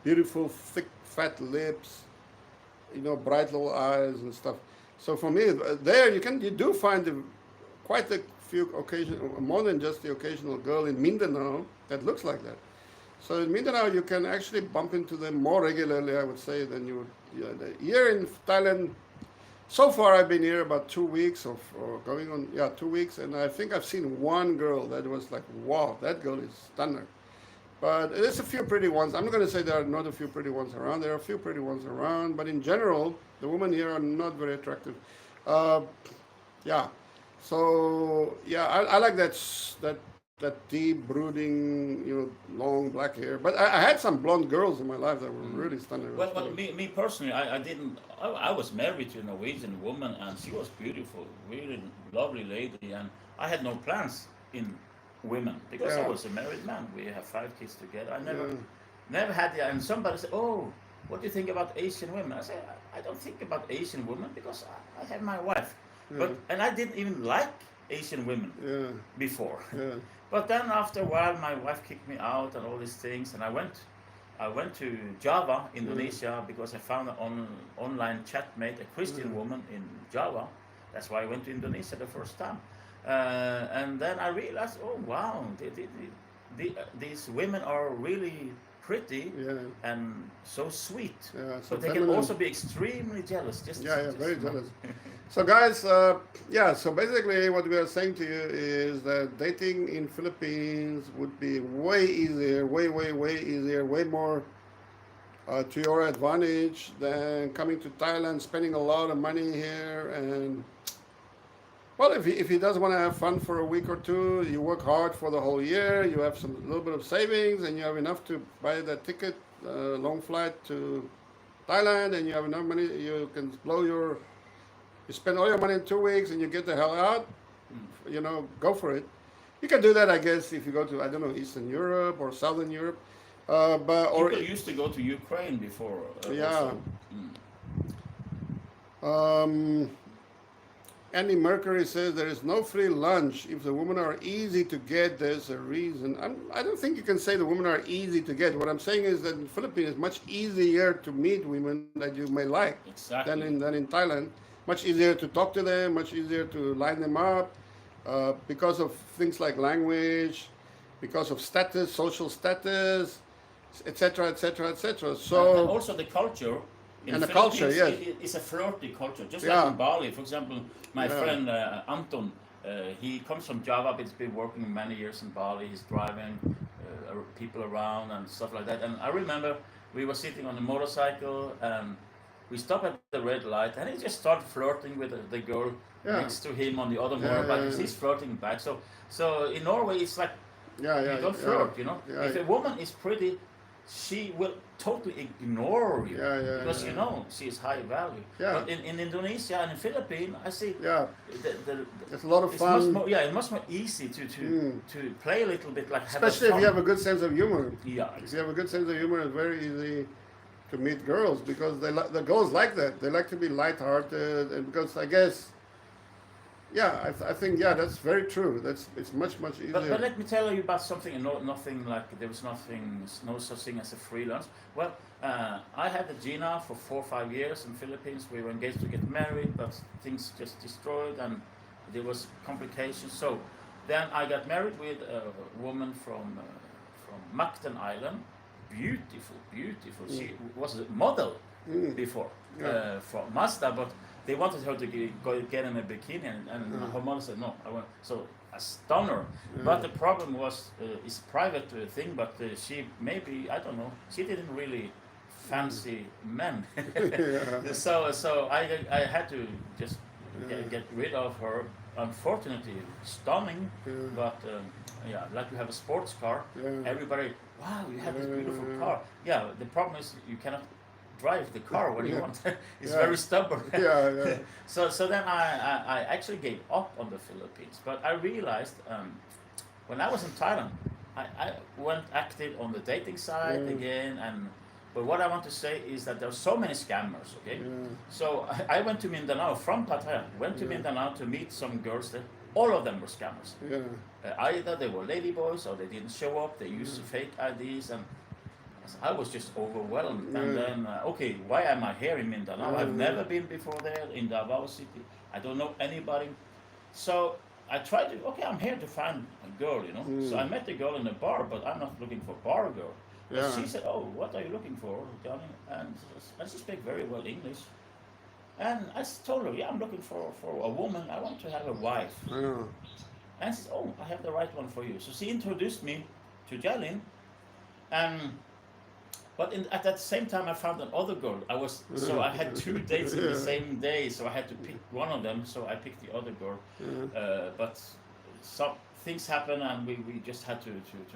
beautiful thick fat lips, bright little eyes and stuff. So for me, there you do find quite a few occasion, more than just the occasional girl in Mindanao that looks like that. So in Mindanao, you can actually bump into them more regularly, I would say, than you would. Here in Thailand, so far I've been here about 2 weeks or going on, 2 weeks, and I think I've seen one girl that was like, wow, that girl is stunning. But there's a few pretty ones. I'm not going to say there are not a few pretty ones around. There are a few pretty ones around, but in general, the women here are not very attractive. Uh, yeah. So yeah, I like that deep, brooding, long black hair. But I had some blonde girls in my life that were really stunning. Well, me personally, I didn't. I was married to a Norwegian woman, and she was beautiful, really lovely lady, and I had no plans in women because I Yeah. was a married man. We have 5 kids together. I Yeah. never had the. And somebody said, "Oh, what do you think about Asian women?" I said, "I don't think about Asian women because I have my wife." Yeah. And I didn't even like Asian women Yeah. before. Yeah. But then after a while, my wife kicked me out and all these things, and I went to Java, Indonesia, because I found an online chatmate, a Christian woman in Java. That's why I went to Indonesia the first time. And then I realized, oh wow, these women are really pretty Yeah. and so sweet. Yeah. So But they can feminine. also be extremely jealous. Yeah, very jealous. So guys, so basically what we are saying to you is that dating in Philippines would be way easier, way easier, way more to your advantage than coming to Thailand, spending a lot of money here. And well, if he does want to have fun for a week or two, you work hard for the whole year, you have some little bit of savings, and you have enough to buy that ticket, long flight to Thailand, and you have enough money, you can you spend all your money in 2 weeks and you get the hell out, go for it. You can do that, I guess, if you go to, I don't know, Eastern Europe or Southern Europe. People used to go to Ukraine before. Yeah. Also. Andy Mercury says there is no free lunch. If the women are easy to get, there's a reason. I don't think you can say the women are easy to get. What I'm saying is that in the Philippines, it's much easier to meet women that you may like Exactly. than in Thailand. Much easier to talk to them, much easier to line them up because of things like language, because of status, social status, etc., etc., etc. So and also the culture. In And the Philippines, culture, yes. It's a flirty culture. Just Yeah. like in Bali, for example, my Yeah. friend Anton, he comes from Java, but he's been working many years in Bali. He's driving people around and stuff like that. And I remember we were sitting on a motorcycle and we stopped at the red light, and he just started flirting with the girl Yeah. next to him on the other Yeah, motorbike. yeah. He's flirting back. So in Norway, it's like you don't flirt. Yeah, If a woman is pretty, she will totally ignore you because she is high value. Yeah. But in Indonesia and in Philippines, I see yeah, the it's a lot of it's fun. it's much more easy to play a little bit, like have Especially if you have fun. a good sense of humor. Yeah, If you have a good sense of humor, it's very easy to meet girls because the girls like that. They like to be lighthearted, and because I guess, I think that's very true. It's much easier. but let me tell you about something. Nothing like there was no such thing as a freelance. Well, I had a Gina for 4 or 5 years in Philippines. We were engaged to get married, but things just destroyed and there was complications. So then I got married with a woman from Mactan Island. Beautiful. She was a model before for Mazda, but they wanted her to go get in a bikini, and her mother said no. I want so I stunned her. But the problem was it's private thing. But she maybe I don't know. She didn't really fancy men. Yeah. So I had to just get rid of her. Unfortunately, stunning, but yeah, like you have a sports car. Yeah. Everybody, wow, you have this beautiful car. Yeah, the problem is you cannot drive the car when you Yeah. want. It's Yeah. very stubborn. Yeah, yeah. So then I actually gave up on the Philippines, but I realized when I was in Thailand, I went active on the dating side again, and but what I want to say is that there are so many scammers. Okay, so I went to Mindanao from Pattaya. Went to Mindanao to meet some girls there. All of them were scammers. Yeah. Either they were ladyboys or they didn't show up. They used fake IDs, and I was just overwhelmed. And then, okay, why am I here in Mindanao? I've never been before there in Davao City. I don't know anybody. So I tried to, okay, I'm here to find a girl, you know. So I met the girl in a bar, but I'm not looking for bar girl. But Yeah. she said, oh, what are you looking for, Johnny? And she speak very well English. And I told her, yeah, I'm looking for a woman. I want to have a wife. Yeah. And she said, oh, I have the right one for you. So she introduced me to Jalin. And but at that same time, I found another girl. So I had two dates in the same day. So I had to pick one of them. So I picked the other girl. But some things happened, and we just had to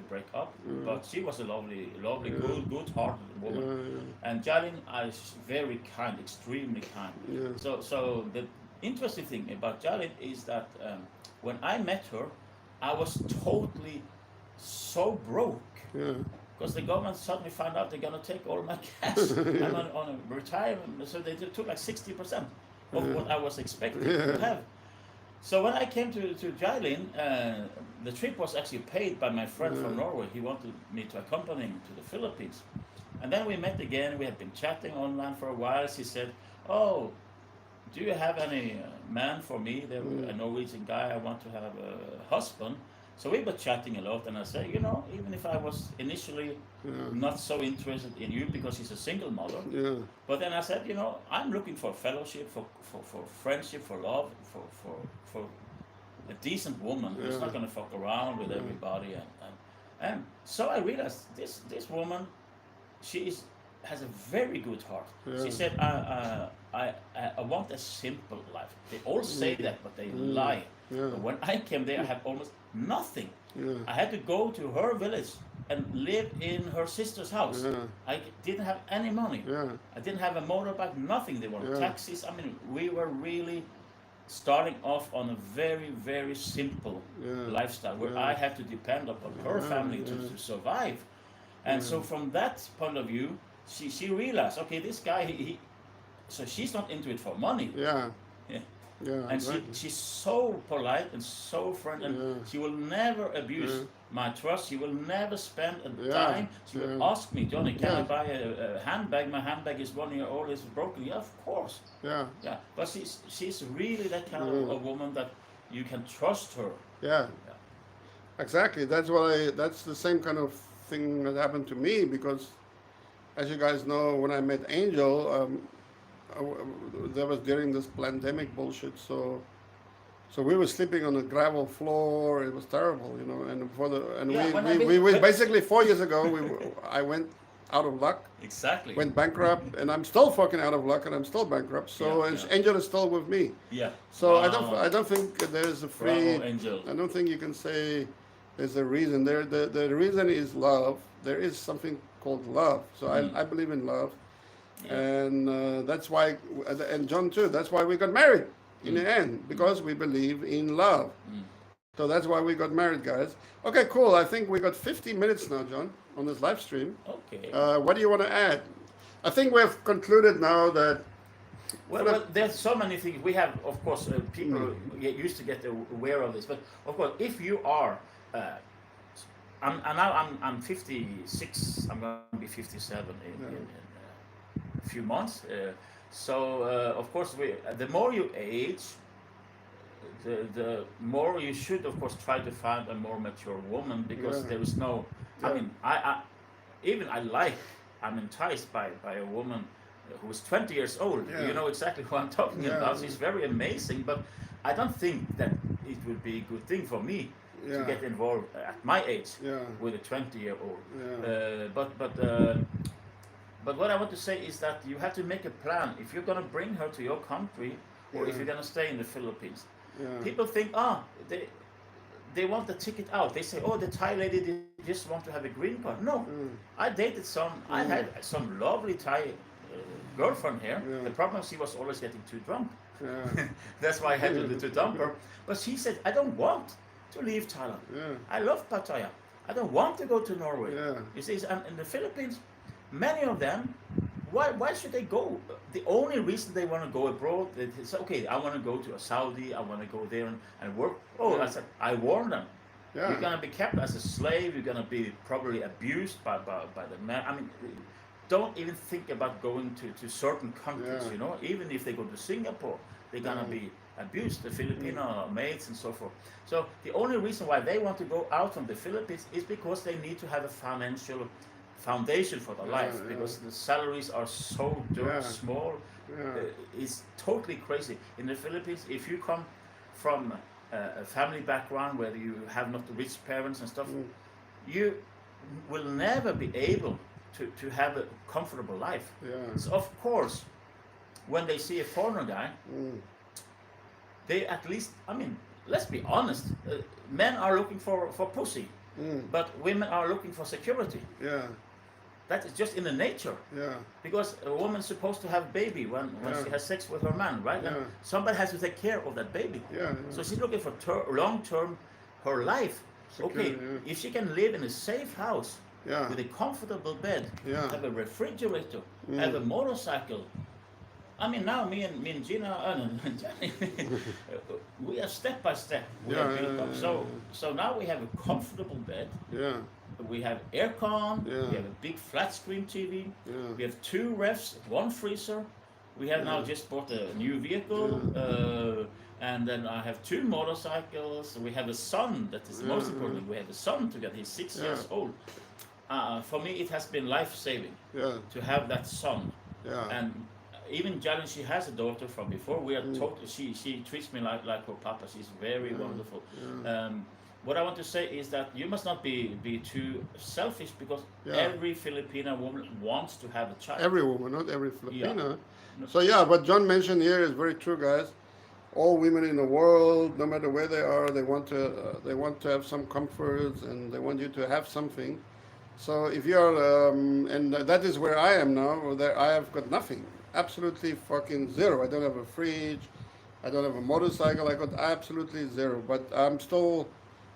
break up. But she was a lovely, good-hearted woman. And Jalin is very kind, extremely kind. So the interesting thing about Jalin is that when I met her, I was totally so broke. Because the government suddenly found out they're going to take all my cash. I'm on a retirement, so they took like 60% of what I was expecting to have. So when I came to Jailin, the trip was actually paid by my friend from Norway. He wanted me to accompany him to the Philippines. And then we met again. We had been chatting online for a while. She said, oh, do you have any man for me? There a Norwegian guy, I want to have a husband. So we were chatting a lot, and I said, you know, even if I was initially not so interested in you because he's a single mother, but then I said, you know, I'm looking for fellowship, for friendship, for love, for a decent woman who's not going to fuck around with everybody. And so I realized this woman, has a very good heart. She said, I want a simple life. They all say that, but they lie. But when I came there, I had almost nothing. I had to go to her village and live in her sister's house. I didn't have any money. I didn't have a motorbike, nothing. They were taxis. I mean, we were really starting off on a very, very simple lifestyle where I had to depend upon her family to survive. And so from that point of view, she realized, okay, this guy, so she's not into it for money. And she's so polite and so friendly, and she will never abuse my trust. She will never spend a dime. She will ask me, Johnny, can I buy a handbag? My handbag is 1 year old, it's broken. Yeah, of course. But she's really that kind of a woman that you can trust her. Exactly. That's the same kind of thing that happened to me, because as you guys know, when I met Angel, that was during this pandemic bullshit, so we were sleeping on a gravel floor. It was terrible, you know. And we basically 4 years ago, I went out of luck. Exactly. Went bankrupt, and I'm still fucking out of luck, and I'm still bankrupt. So Angel is still with me. So I don't think there's a free. Bravo, Angel. I don't think you can say there's a reason. The reason is love. There is something called love. So I believe in love. And that's why, and John too, that's why we got married in the end, because we believe in love. So that's why we got married, guys. Okay, cool. I think we got 50 minutes now, John, on this live stream. Okay. What do you want to add? I think we've concluded now that... Well, there's so many things. We have, of course, people used to get aware of this, but of course, if you are... I'm 56, I'm going to be 57 in a few months. So of course, the more you age, the more you should, of course, try to find a more mature woman, because there is no. I mean, I'm enticed by a woman who is 20 years old. Yeah. You know exactly who I'm talking Yeah. about. She's very amazing, but I don't think that it would be a good thing for me to Yeah. get involved at my age Yeah. with a 20-year-old. Yeah. But what I want to say is that you have to make a plan if you're going to bring her to your country or if Yeah. you're going to stay in the Philippines. Yeah. People think, they want the ticket out. They say, oh, the Thai lady just want to have a green card. No, I dated some. I had some lovely Thai girlfriend here. Yeah. The problem she was always getting too drunk. Yeah. That's why I had to dump her. But she said, I don't want to leave Thailand. Yeah. I love Pattaya. I don't want to go to Norway. Yeah. You see, and in the Philippines, many of them, why should they go? The only reason they want to go abroad is, okay, I want to go to a Saudi, I want to go there and work. Oh, Yeah. I said, I warn them. Yeah. You're going to be kept as a slave, you're going to be probably abused by the man. I mean, don't even think about going to certain countries, Yeah. you know. Even if they go to Singapore, they're going to be abused, the Filipino mates and so forth. So the only reason why they want to go out from the Philippines is because they need to have a financial foundation for their life, Yeah. because the salaries are so dirt Yeah. small. Yeah. It's totally crazy. In the Philippines, if you come from a family background where you have not rich parents and stuff, you will never be able to have a comfortable life. Yeah. So of course, when they see a foreigner guy, they at least, I mean, let's be honest, men are looking for pussy, but women are looking for security. Yeah. That is just in the nature. Yeah. Because a woman's supposed to have baby when Yeah. she has sex with her man, right? Yeah. And somebody has to take care of that baby. Yeah. So she's looking for long-term her life. Okay, Security, yeah. if she can live in a safe house Yeah. with a comfortable bed, Yeah. have a refrigerator, have a motorcycle. I mean, now me and Gina and Johnny, we are step by step. We Yeah, have built yeah, up. yeah, So now we have a comfortable bed. Yeah. We have aircon. Yeah. We have a big flat screen TV. Yeah. We have 2 refs, 1 freezer. We have now just bought a new vehicle, and then I have 2 motorcycles. We have a son. That is most important. We have a son together. He's 6 years old. For me, it has been life saving Yeah. to have that son. Yeah. And even Jalen, she has a daughter from before. We are totally. She treats me like her papa. She's very wonderful. What I want to say is that you must not be too selfish, because every Filipino woman wants to have a child. Every woman, not every Filipina. No. So yeah, what John mentioned here is very true, guys. All women in the world, no matter where they are, they want to have some comforts, and they want you to have something. So if you're, and that is where I am now. There, I have got nothing, absolutely fucking zero. I don't have a fridge, I don't have a motorcycle. I got absolutely zero. But I'm still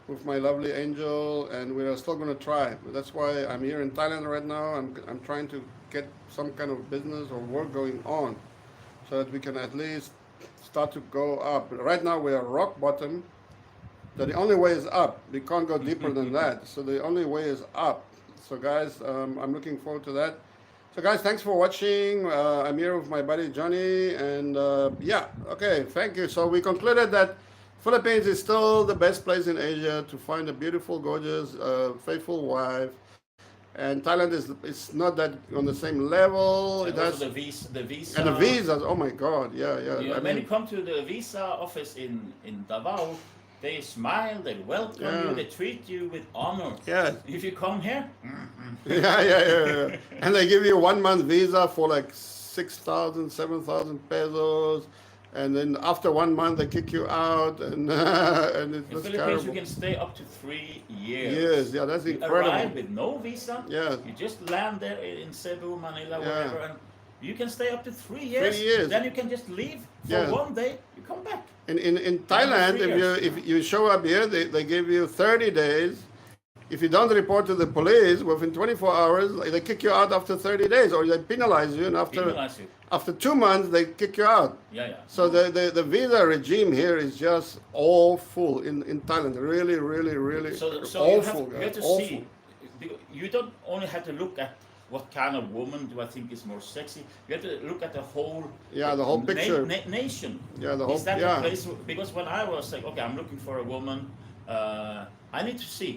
with my lovely angel, and we are still going to try. That's why I'm here in Thailand right now. I'm trying to get some kind of business or work going on, so that we can at least start to go up. Right now we are rock bottom. So the only way is up. We can't go deeper than that. So the only way is up. So guys, I'm looking forward to that. So guys, thanks for watching. I'm here with my buddy Johnny, and yeah, okay, thank you. So we concluded that Philippines is still the best place in Asia to find a beautiful, gorgeous, faithful wife. And Thailand is it's not that on the same level. And It has also the visa. and the visas. Oh my God, yeah, yeah. You know, I when you mean, come to the visa office in Davao, they smile, they welcome you, they treat you with honor. yeah, If you come here, yeah. And they give you 1 month visa for like 6,000, 7,000 pesos, and then after 1 month they kick you out, and and it's in just Philippines terrible. you can stay up to 3 years. Yes, yeah, that's You incredible. arrive with no visa. Yeah. You just land there in Cebu, Manila, Yeah. wherever, and you can stay up to 3 years. 3 years. Then you can just leave for Yeah. 1 day. You come back. In Thailand, 3 years. if you show up here, they give you 30 days. If you don't report to the police within 24 hours, they kick you out after 30 days, or they penalize you, and Penalize you. after 2 months they kick you out. Yeah. So the visa regime here is just awful in Thailand. Really, really, really So awful. you have to awful. see. You don't only have to look at what kind of woman do I think is more sexy. You have to look at the whole. Yeah, the whole picture. Nation. Yeah, the whole. Is that yeah. the place? Because when I was like, okay, I'm looking for a woman, I need to see.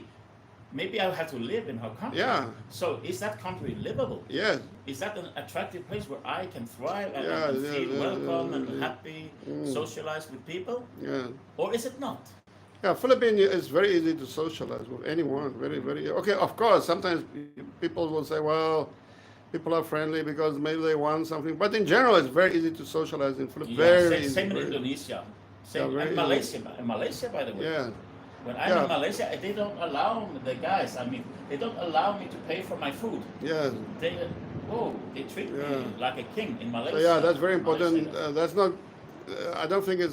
maybe I have to live in her country. Yeah. So is that country livable? Yes. Is that an attractive place where I can thrive and, Yeah, and yeah, feel yeah, welcome yeah, and yeah. happy, socialize with people? Yeah. Or is it not? Yeah, Philippines is very easy to socialize with anyone. Very, very. Okay, of course, sometimes people will say, well, people are friendly because maybe they want something. But in general, it's very easy to socialize in Philippines. Yeah, Very same, easy. same in Very, Indonesia. yeah, Same and very easy. Malaysia. In Malaysia, by the way. Yeah. When I'm in Yeah. Malaysia, they don't allow the guys. I mean, they don't allow me to pay for my food. Yes. They, they treat Yeah. me like a king in So Malaysia. yeah, that's very Malaysia. important. That's not. I don't think it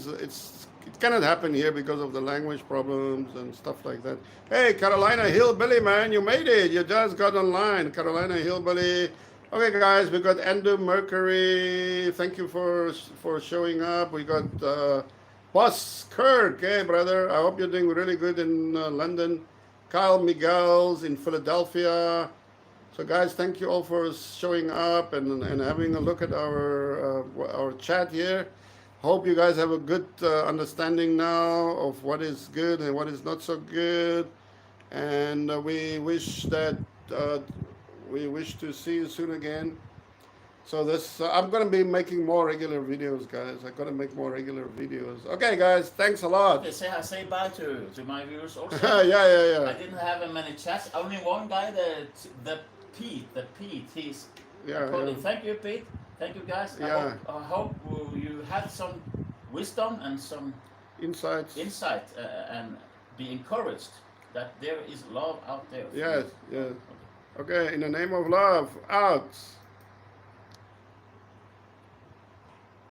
cannot happen here because of the language problems and stuff like that. Hey, Carolina Hillbilly, man, you made it. You just got online, Carolina Hillbilly. Okay, guys, we got Endo Mercury. Thank you for showing up. We got Boss Kirk. Hey, brother. I hope you're doing really good in London. Kyle Miguel's in Philadelphia. So guys, thank you all for showing up and having a look at our chat here. Hope you guys have a good understanding now of what is good and what is not so good. And uh, we wish to see you soon again. So this I'm gonna be making more regular videos, guys. I'm gonna make more regular videos. Okay, guys, thanks a lot. Okay, say bye to my viewers also. Yeah, yeah, I yeah. didn't have many chats. Only one guy, the Pete. He's Yeah, calling. yeah. Thank you, Pete. Thank you, guys. Yeah. I hope you had some wisdom and some Insights. insight and be encouraged that there is love out there. Yes, yes. Okay, in the name of love, out.